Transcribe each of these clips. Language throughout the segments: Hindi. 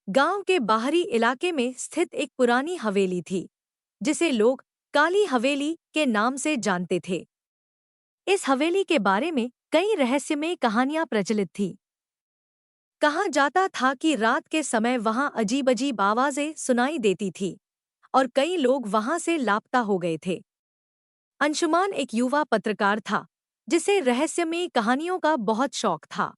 गांव के बाहरी इलाके में स्थित एक पुरानी हवेली थी, जिसे लोग काली हवेली के नाम से जानते थे। इस हवेली के बारे में कई रहस्यमय कहानियां प्रचलित थी। कहा जाता था कि रात के समय वहां अजीब अजीब आवाजें सुनाई देती थी और कई लोग वहां से लापता हो गए थे। अंशुमान एक युवा पत्रकार था, जिसे रहस्यमय कहानियों का बहुत शौक था।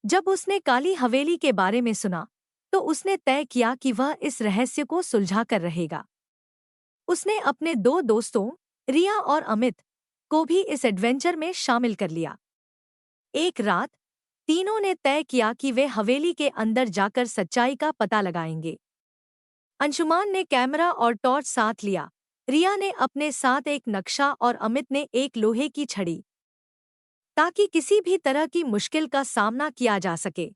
जब उसने काली हवेली के बारे में सुना, तो उसने तय किया कि वह इस रहस्य को सुलझा कर रहेगा। उसने अपने दो दोस्तों, रिया और अमित, को भी इस एडवेंचर में शामिल कर लिया। एक रात तीनों ने तय किया कि वे हवेली के अंदर जाकर सच्चाई का पता लगाएंगे। अंशुमान ने कैमरा और टॉर्च साथ लिया, रिया ने अपने साथ एक नक्शा और अमित ने एक लोहे की छड़ी, ताकि किसी भी तरह की मुश्किल का सामना किया जा सके।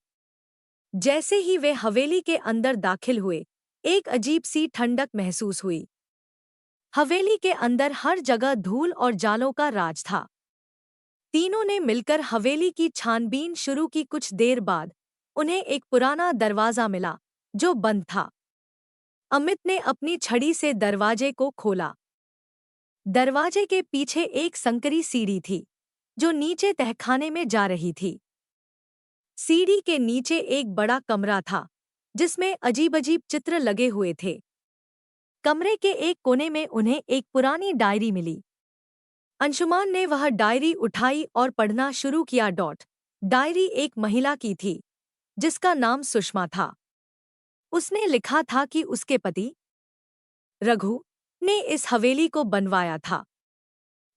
जैसे ही वे हवेली के अंदर दाखिल हुए, एक अजीब सी ठंडक महसूस हुई। हवेली के अंदर हर जगह धूल और जालों का राज था। तीनों ने मिलकर हवेली की छानबीन शुरू की। कुछ देर बाद उन्हें एक पुराना दरवाजा मिला, जो बंद था। अमित ने अपनी छड़ी से दरवाजे को खोला। दरवाजे के पीछे एक संकरी सीढ़ी थी, जो नीचे तहखाने में जा रही थी। सीढ़ी के नीचे एक बड़ा कमरा था, जिसमें अजीब-अजीब चित्र लगे हुए थे। कमरे के एक कोने में उन्हें एक पुरानी डायरी मिली। अंशुमान ने वह डायरी उठाई और पढ़ना शुरू किया। डायरी एक महिला की थी, जिसका नाम सुषमा था। उसने लिखा था कि उसके पति रघु ने इस हवेली को बनवाया था,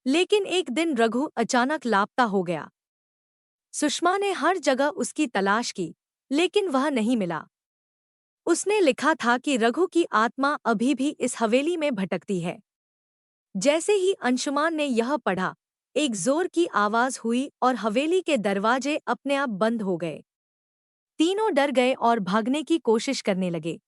लेकिन एक दिन रघु अचानक लापता हो गया। सुषमा ने हर जगह उसकी तलाश की, लेकिन वह नहीं मिला। उसने लिखा था कि रघु की आत्मा अभी भी इस हवेली में भटकती है। जैसे ही अंशुमान ने यह पढ़ा, एक जोर की आवाज हुई और हवेली के दरवाजे अपने आप बंद हो गए। तीनों डर गए और भागने की कोशिश करने लगे।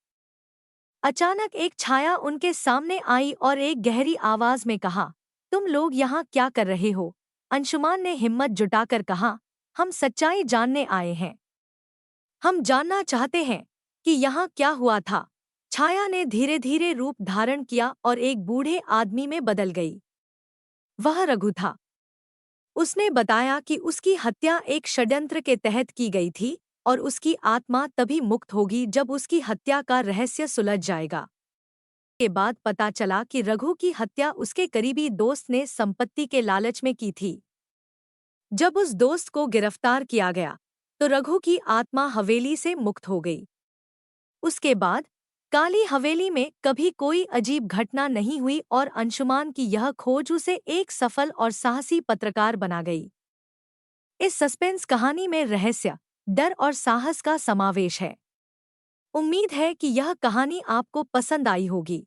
अचानक एक छाया उनके सामने आई और एक गहरी आवाज में कहा, तुम लोग यहाँ क्या कर रहे हो? अंशुमान ने हिम्मत जुटाकर कहा, हम सच्चाई जानने आए हैं। हम जानना चाहते हैं कि यहाँ क्या हुआ था। छाया ने धीरे धीरे रूप धारण किया और एक बूढ़े आदमी में बदल गई। वह रघु था। उसने बताया कि उसकी हत्या एक षड्यंत्र के तहत की गई थी और उसकी आत्मा तभी मुक्त होगी जब उसकी हत्या का रहस्य सुलझ जाएगा। के बाद पता चला कि रघु की हत्या उसके करीबी दोस्त ने संपत्ति के लालच में की थी। जब उस दोस्त को गिरफ्तार किया गया, तो रघु की आत्मा हवेली से मुक्त हो गई। उसके बाद काली हवेली में कभी कोई अजीब घटना नहीं हुई और अंशुमान की यह खोज उसे एक सफल और साहसी पत्रकार बना गई। इस सस्पेंस कहानी में रहस्य, डर और साहस का समावेश है। उम्मीद है कि यह कहानी आपको पसंद आई होगी।